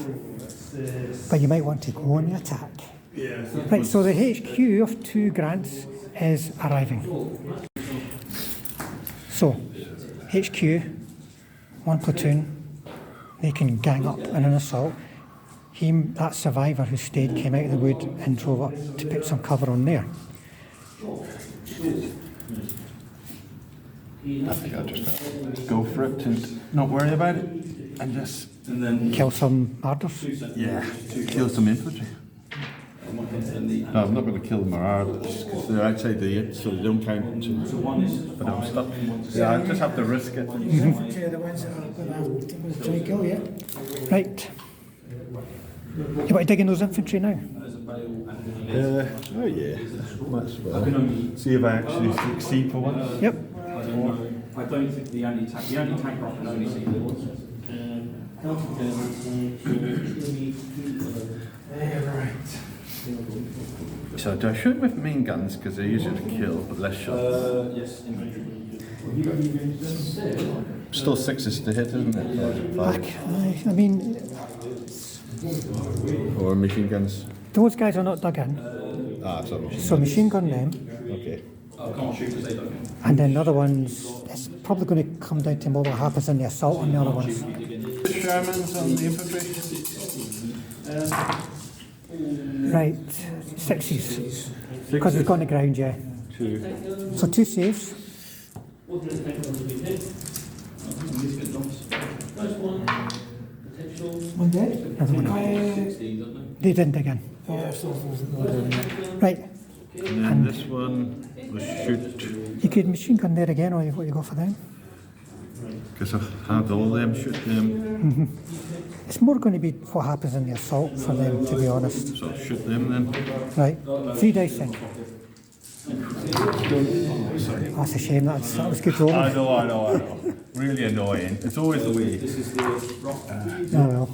But you might want to go on the attack. Yeah. Right, so the HQ of 2 grants is arriving. So, HQ, 1 platoon, they can gang up in an assault. That survivor who stayed came out of the wood and drove up to put some cover on there. I think I'll just go for it and not worry about it. And just, Kill some marauders. yeah, kill some infantry. No, I'm not going to kill the marauders because they're outside the 8, so they don't count. But I'm stuck. Yeah, I just have to risk it. Infantry are the ones that are going to try to kill you. Right. You want to dig in those infantry now? Oh yeah, might as well. See if I actually succeed for once. Yep. I don't think the anti-tank rock can only see So do I shoot with main guns because they're easier to kill but less shots? yes, infantry. Still 6s to hit, isn't it? Or is it 5? I mean, Or machine guns? those guys are not dug in, So machine so machine gun them. Okay. I can't shoot because they don't. And then the other ones, it's probably going to come down to what happens in the assault on the other ones. Shermans on the infantry? Right, 6s. Because it's gone to ground, yeah. 2. So 2 saves. One dead? They didn't dig in. Right, And then this one was shoot. you could machine gun there again, or what you go for them. Because I've had all them shoot them. It's more going to be what happens in the assault for them, to be honest. So shoot them then. Right, 3 dice in. Oh, that's a shame, that was good rolling. I know. Really annoying. It's always the way. Oh well.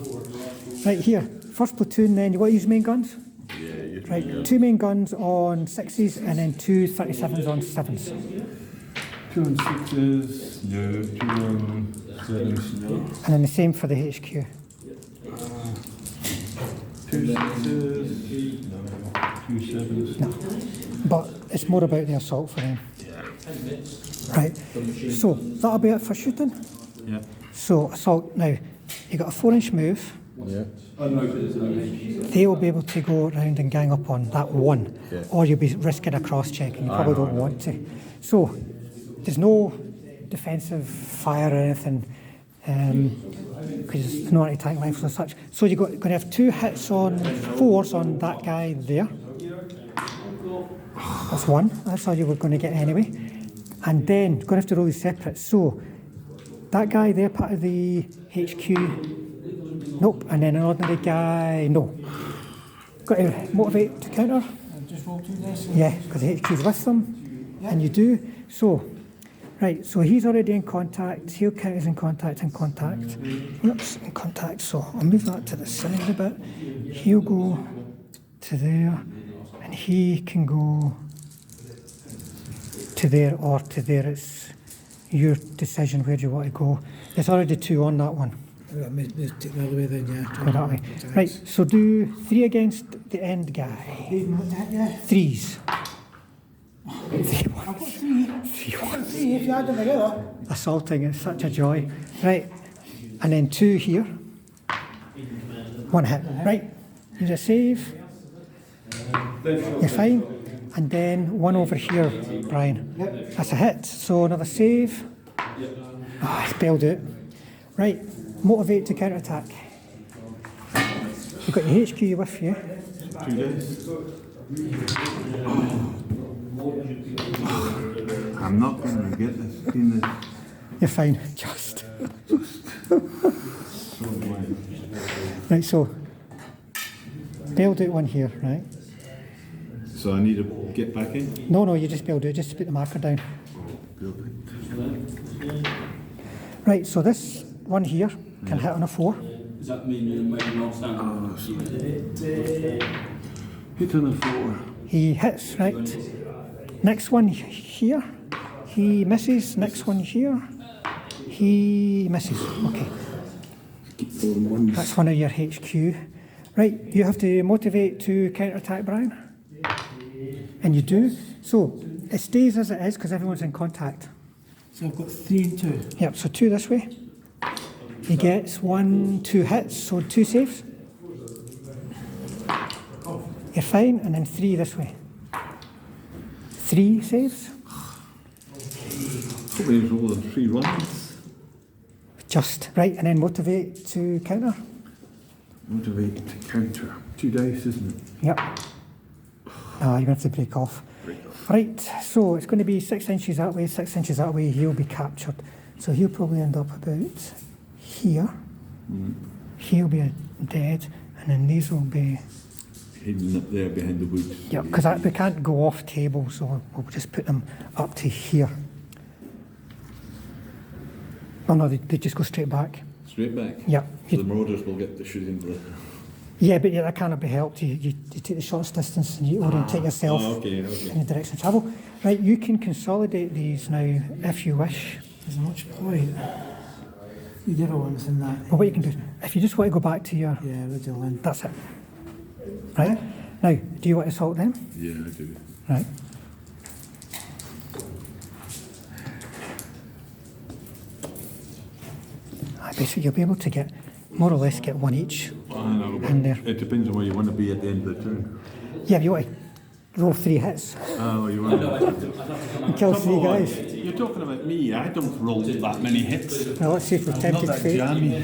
Right, here, first platoon then, you want to use main guns? Yeah, you Right, 2 main guns on 6s and then 2 37s on 7s. 2 and 6s, no. 2 and 7s, no. And then the same for the HQ. 2 6s, no. 2 7s. But it's more about the assault for them. Yeah. Right, so that'll be it for shooting. Yeah. So assault, now, you got a 4-inch move. Yeah. They will be able to go around and gang up on that one, Yeah. or you'll be risking a cross-check and you probably don't want to. So, there's no defensive fire or anything, because there's no anti-tank rifles as such. So you're going to have 2 hits on 4s on that guy there. That's 1, that's all you were going to get anyway. And then, you're going to have to roll these separate. So, that guy there, part of the HQ, nope, and then an ordinary guy, no. got to motivate to counter. And just roll 2 dice. Yeah, because the HQ's with them, and you do. So, right, so he's already in contact, he'll count as in contact, Oops, in contact, so I'll move that to the side a bit. He'll go to there, and he can go to there or to there. It's your decision where do you want to go. There's already 2 on that one. Take the other way then, yeah. Go that way. Right, so do 3 against the end guy. Yeah. 3s. 3 I've got 3. 3 if you add them together. Assaulting is such a joy. Right, and then 2 here. 1 hit. Right, need a save. You're fine. And then 1 over here, Brian. That's a hit. So another save. Ah, it's bailed out. Right, motivate to counter-attack. You've got your HQ with you. 2 days. I'm not going to get this. Seen this. You're fine. Just. So wide. Right, so bailed out 1 here, right? So I need to get back in. No, you just bailed out, just to put the marker down. Perfect. Right, so this 1 here can hit on a 4. Does that mean you're making roll stand? Hit on a 4. He hits, right? Next one here, he misses. Next one here, he misses. Okay. That's 1 of your HQ. Right, you have to motivate to counter-attack, Brian. And you do. So it stays as it is because everyone's in contact. So I've got 3 and 2. Yep, so 2 this way. He gets 1, 2 hits, so 2 saves. You're fine, and then 3 this way. 3 saves. Somebody's rolling 3 ones. Just, right, and then motivate to counter. Motivate to counter. 2 dice, isn't it? Yep. You're going to have to break off. Right, so it's going to be 6 inches that way, 6 inches that way, he'll be captured. So he'll probably end up about here. He'll be dead, and then these will be... Hidden up there behind the woods. Yeah, because we can't go off table, so we'll just put them up to here. Oh no, they just go straight back. Straight back? Yeah. So the marauders will get the shooting blade. Yeah, but that cannot be helped. You take the shortest distance and you orientate yourself Okay. in the direction of travel. Right, you can consolidate these now if you wish. There's much point. The other ones in that. But what you can do, if you just want to go back to your... Yeah, original in. That's it. Right? Now, do you want to assault them? Yeah, I do. Right. Basically, you'll be able to get, more or less, get 1 each. And there. It depends on where you want to be at the end of the turn. Yeah, if you want to roll 3 hits Oh, you want to... and kill 3 guys. You're talking about me. I don't roll that many hits. Now, let's see if we're I'm not tempted that fate. jammy.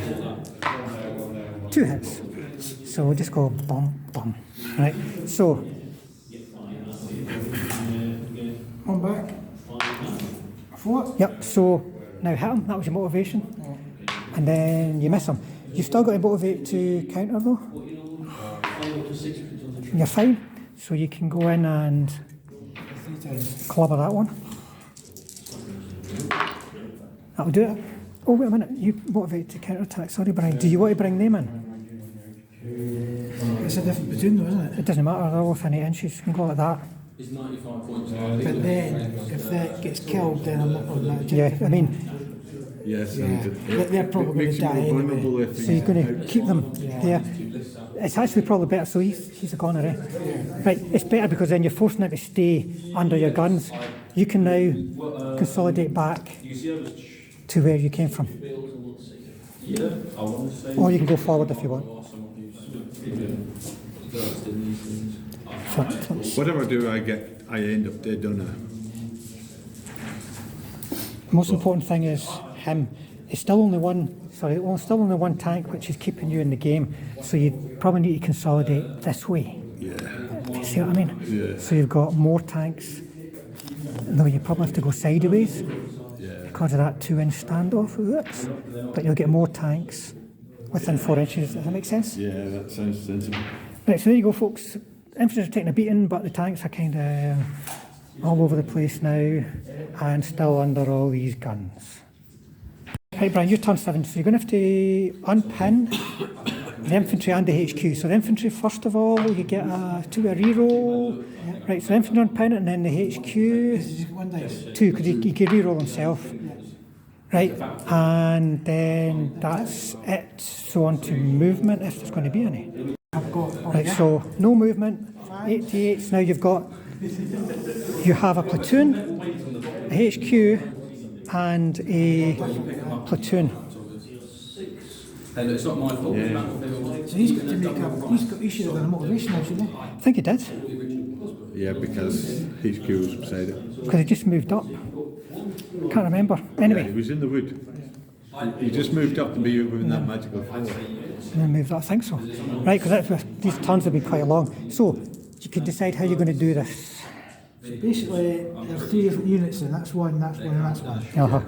2 hits. So we'll just go bum, bum. Right, so, One back. 4. yep, so now hit him. That was your motivation. And then you miss him. You've still got to motivate to counter though. You're fine. So you can go in and 3 times. clobber that one. That'll do it. Oh, wait a minute. You motivate to counter-attack. Sorry, Brian. Do you want to bring them in? It's a different platoon though, isn't it? It doesn't matter. They're all within 8 inches. You can go like that. Is 95 points. But then, if that gets killed, then I'm not on that. Yeah, I mean, Yes, Yeah. and They're probably makes you gonna die more anyway. vulnerable if so you're going to keep them Yeah. there. It's actually probably better. So he's a goner, eh? Right, it's better because then you're forcing them to stay under your guns. You can now consolidate back to where you came from. Or you can go forward if you want. Whatever I do, I end up dead, don't I? Most important thing is him. It's still only still only one tank which is keeping you in the game. So you probably need to consolidate this way. Yeah. You see what I mean? Yeah. So you've got more tanks. Though you probably have to go sideways because of that 2-inch standoff. Oops. But you'll get more tanks within 4 inches. Does that make sense? Yeah, that sounds sensible. Right, so there you go, folks. Infantry are taking a beating, but the tanks are kind of all over the place now and still under all these guns. Right, Brian, you're turn 7, so you're going to have to unpin the infantry and the HQ. So the infantry, first of all, you get a reroll. Right, so the infantry unpin it, and then the HQ. Just one dice. 2, because he can reroll himself. Right, and then that's it. So on to movement, if there's going to be any. I've got. Right, so no movement, 88s. Now you have a platoon, a HQ, and a platoon. And it's not my fault. So he's got to make a. He should have done a motivation now, shouldn't he? I think he did, Yeah, because HQ was beside it. because he just moved up. Can't remember. Yeah, he Anyway, was in the wood. He just moved up to be within that magical floor. and then moved up, I think so. Right, because these turns have been quite long. So you can decide how you're going to do this. So basically, there's 3 different units, and that's one, and that's one. Uh-huh.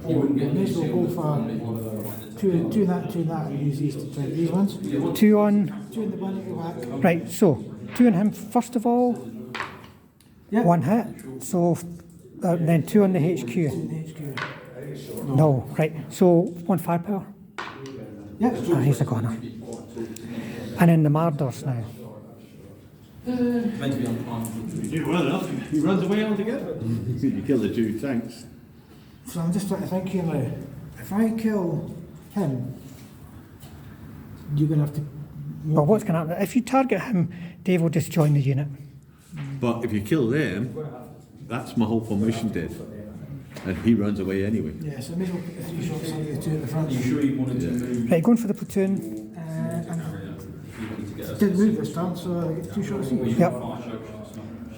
We may as well go for two and that, and use these to try these ones. 2 on. 2 in the bunny at the back. Right, so 2 on him first of all. Yeah. 1 hit. So then 2 on the HQ. HQ. No, right. So 1 firepower. Yeah. He's a goner. And then the Marders now. You do well enough. He runs away altogether. You kill the 2 tanks. So I'm just trying to think here now. If I kill him, you're going to have to. Well, what's going to happen? If you target him, Dave will just join the unit. But if you kill them, that's my whole formation dead. And he runs away anyway. Yeah, so I may as well put the 3 shots on the 2 at the front. You sure you wanted to move? Right, going for the platoon. Didn't move this time, so I get 2 shots each. Yep.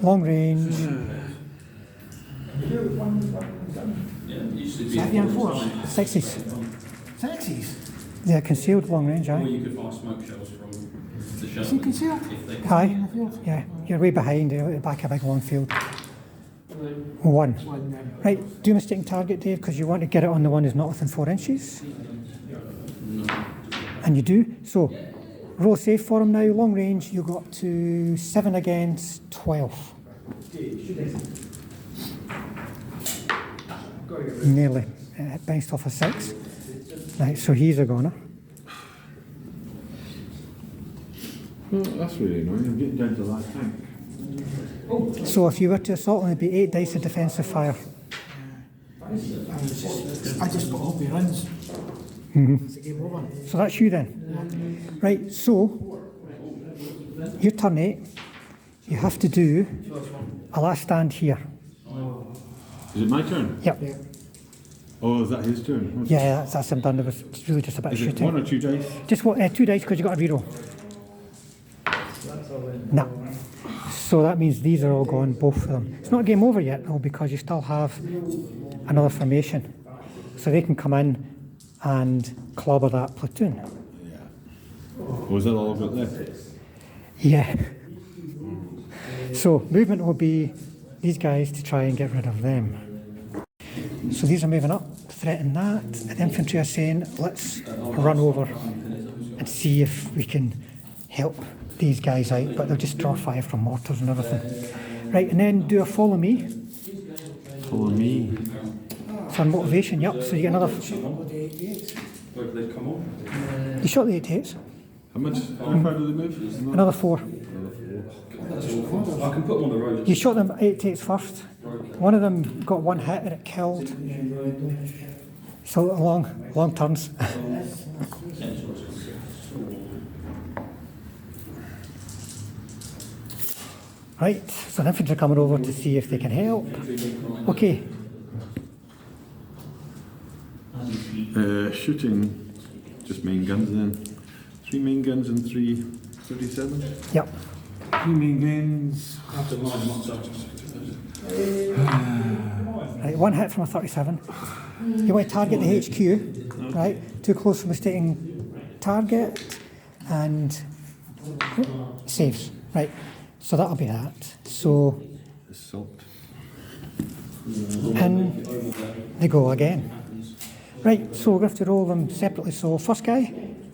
Long range. Is that the M4s? 60s. 60s? Yeah, concealed long range, Or aye. you could fire smoke shells from the Is he Shermans. concealed? Aye. In the field? Yeah, you're way behind at the back of a big long field. 1. One then. Right, do a mistaken target, Dave, because you want to get it on the one who's not within 4 inches. And you do. So, roll safe for him now. Long range, you go up to 7 against 12. Nearly. Bounced off a 6. Right, so he's a goner. Well, that's really annoying. I'm getting down to the last tank. So if you were to assault him, it'd be 8 dice of defensive fire. I just got hope he runs. It's a game over. So that's you then. Right, so your turn 8, you have to do a last stand here. Is it my turn? Yep. Oh, is that his turn? Yeah, that's him done. It was really just a bit of Is it 1 shooting. or 2 dice? Just 2 dice because you got a reroll. No. So that means these are all gone, both of them. It's not game over yet though, because you still have another formation. So they can come in and clobber that platoon. Was that all I've got left? Yeah. So movement will be these guys to try and get rid of them. So these are moving up, threaten that. And the infantry are saying, let's run over and see if we can help these guys out, but they'll just draw fire from mortars and everything. Right, and then do a follow me. Follow me. For motivation, yep. So you get another. Whether they've come on. You shot the 88s. How much? How far do they move? Another 4. I can put them on the road. You shot them 88s first. One of them got 1 hit and it killed. So long turns. Right, so the infantry are coming over to see if they can help. Okay, Shooting, just main guns then. 3 main guns and 3 37. yep. 3 main guns. I have to line them up so. Right, 1 hit from a 37. You want to target the HQ, right? Too close for mistaking target and saves. Right, so that'll be that. So Assault. in they go again. Right, so we're going to have to roll them separately. So first guy,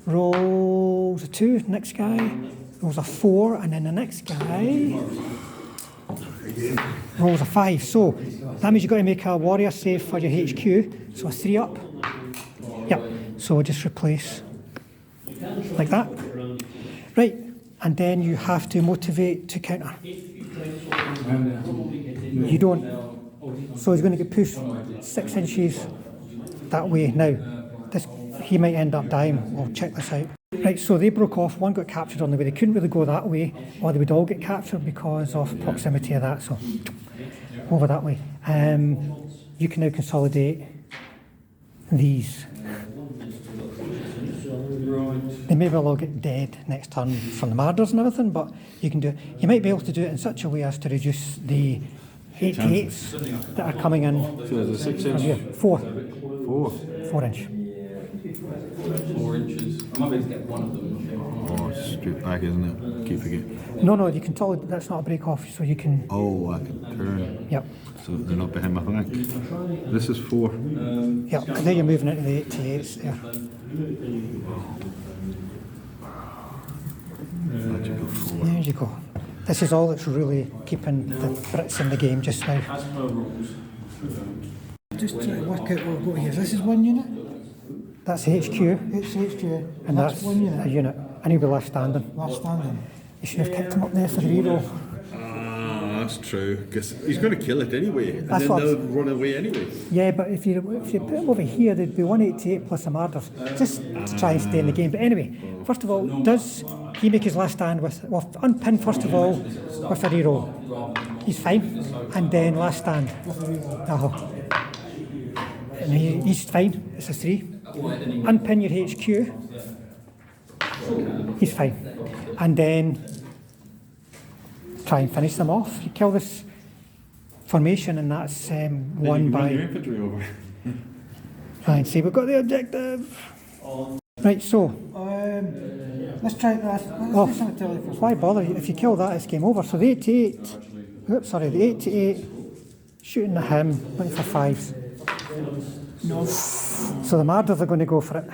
rolls a 2, next guy rolls a 4, and then the next guy rolls a 5. So that means you've got to make a warrior save for your HQ, so a 3 up. Yep, so we'll just replace like that. Right, and then you have to motivate to counter. You don't. So he's going to get pushed 6 inches that way. Now, he might end up dying. We'll check this out. Right, so they broke off. One got captured on the way. They couldn't really go that way, or they would all get captured because of proximity of that. So over that way. You can now consolidate these. They may well all get dead next turn from the marauders and everything, but you can do it. You might be able to do it in such a way as to reduce the 88s that are coming in. So there's a 6 inch. Here. 4. 4 inch. 4 inches. I might be able to get one of them. Oh, it's straight back, isn't it? Keep forgetting. No, you can tolerate. That's not a break off, so you can. Oh, I can turn. Yep. So they're not behind my flank. This is 4. Yep. And then you're moving into the 88s there. Magical 4. There you go. This is all that's really keeping the Brits in the game just now. As per rules. Just trying to work out what we've got here. This is 1 unit. That's the HQ, It's HQ. and that's 1 unit. a unit. And he'll be last standing. Last standing. You should have kept him up there for the reroll. Ah, that's true. Because he's going to kill it anyway, and That's then what- they'll run away anyway. Yeah, but if you put him over here, there'd be 188 plus the marauders, just to try and stay in the game. But anyway, first of all, does he make his last stand with, well, unpin first of all with a reroll? He's fine. And then last stand. Oh. And he's fine. It's a 3. Unpin your HQ. He's fine. And then try and finish them off. You kill this formation, and that's won by. Run your infantry over. Right, see, we've got the objective. Right, so, Let's try that. well, Let's do something totally first. why bother? If you kill that, it's game over. So the 88, the 88, shooting at him, looking for 5s. No. So the Marauders are going to go for it.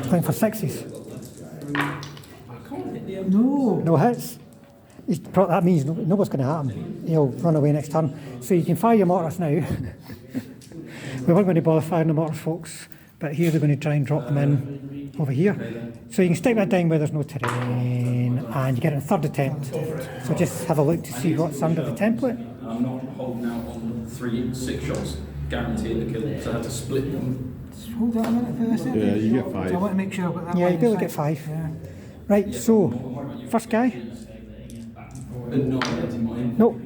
Looking for 6s. No. No hits. That means no what's going to happen. He'll run away next turn. So you can fire your mortars now. We weren't going to bother firing the mortars, folks, but here they're going to try and drop them in over here. So you can stick that down where there's no terrain, and you get it in third attempt. So just have a look to see what's under the template. I'm not holding out on 3 6 shots, guaranteed to kill, so I have to split them. Just hold that a minute for this. Yeah, you get 5. So I want to make sure I've got that. Yeah, line you'll be able to of get sight. 5. Yeah. Right, so, first guy. No, that's mine. No.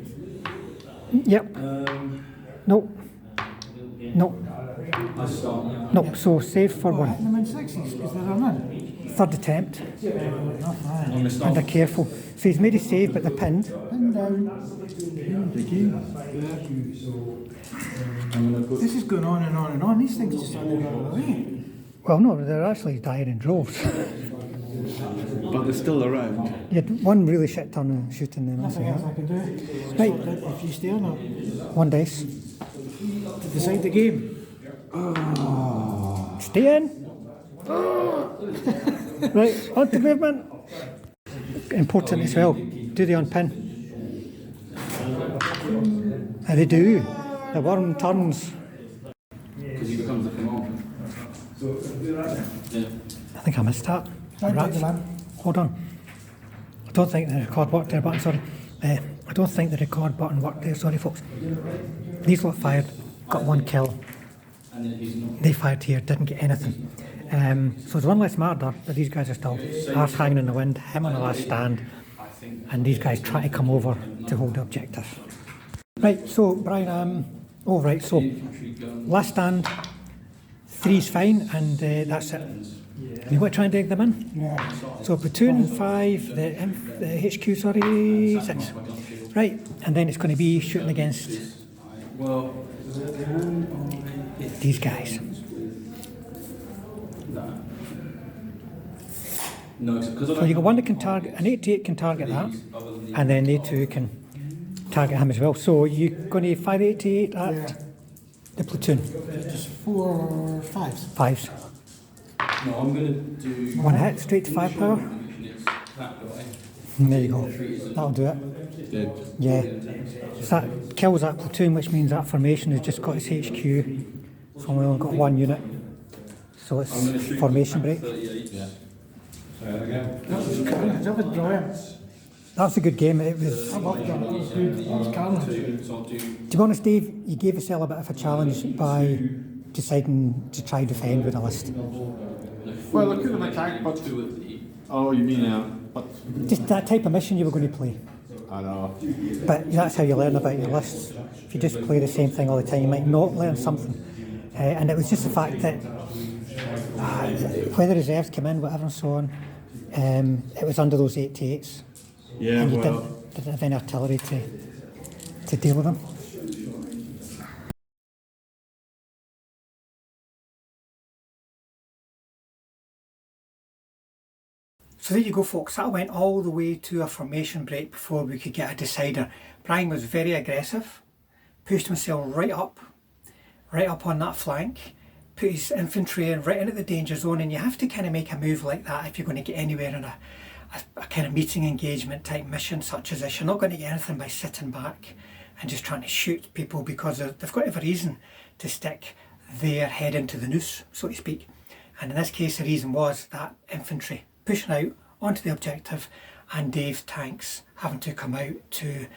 Yep. No. No. I start now. No. So save for Oh, hitting 1. them in 60s because they're in. Third attempt. Enough, aye. I'm going to start. And they're careful. So he's made a save, but they're pinned. Pin down. I'm going to put. This is going on and on and on. These things just aren't going away. Well, no, they're actually dying in droves. But they're still around. You had one really shit turn of shooting them. Nothing else I can do. Right. If you stay or not. 1 dice. To decide the game. Stay in. Right, on to movement. Important as well. Do the unpin. And they do. The worm turns. Because he becomes the commander. Yeah. I think I missed that. Right, Rats. take the man. Hold on. I don't think the record worked there, button, sorry. I don't think the record button worked there, sorry folks. These lot fired, got 1 kill. And then he's not. They fired here, didn't get anything. So there's 1 less martyr, but these guys are still arse hanging in the wind, him on the last stand, and these guys try to come over to hold the objective. Right, so Brian, right, so last stand, 3's fine, and that's it. You want to try and dig them in? Yeah. So platoon 5, the HQ, sorry, 6. Right, and then it's going to be shooting against Well, these guys. no, because I So you got one that can target, an 88 can target that, and then they 2 can target him as well. So you're going to fire 88 at Yeah. the platoon, Just 4 or 5s. 5s. No, I'm going to do... One hit, straight to firepower. It's that guy. There you go. That'll do it. Dead. Yeah. So that kills that platoon, which means that formation has just got its HQ. So we only got one unit. So it's formation break. 38. Yeah. That was brilliant. That was a good game. It was. I loved that. It was good. It was Carnage. So I'll do... To be honest, Dave, you gave yourself a bit of a challenge by deciding to try defend with a list. Well, I could have attacked, but... Oh, you mean, but... Just that type of mission you were going to play. I know. But that's how you learn about your lists. If you just play the same thing all the time, you might not learn something. And it was just the fact that when the reserves came in, whatever and so on, it was under those 88s. Yeah, And you well... didn't have any artillery to deal with them. So there you go, folks. That went all the way to a formation break before we could get a decider. Brian was very aggressive, pushed himself right up on that flank, put his infantry in right into the danger zone, and you have to kind of make a move like that if you're going to get anywhere in a kind of meeting engagement type mission such as this. You're not going to get anything by sitting back and just trying to shoot people, because they've got to have a reason to stick their head into the noose, so to speak. And in this case, the reason was that infantry pushing out onto the objective, and Dave's tanks having to come out to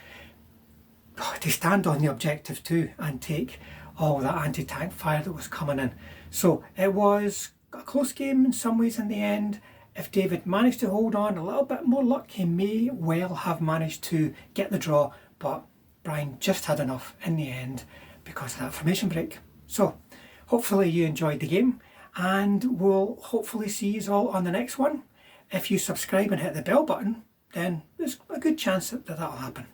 stand on the objective too and take all that anti-tank fire that was coming in. So it was a close game in some ways in the end. If David managed to hold on, a little bit more luck, he may well have managed to get the draw, but Brian just had enough in the end because of that formation break. So hopefully you enjoyed the game, and we'll hopefully see you all on the next one. If you subscribe and hit the bell button, then there's a good chance that that'll happen.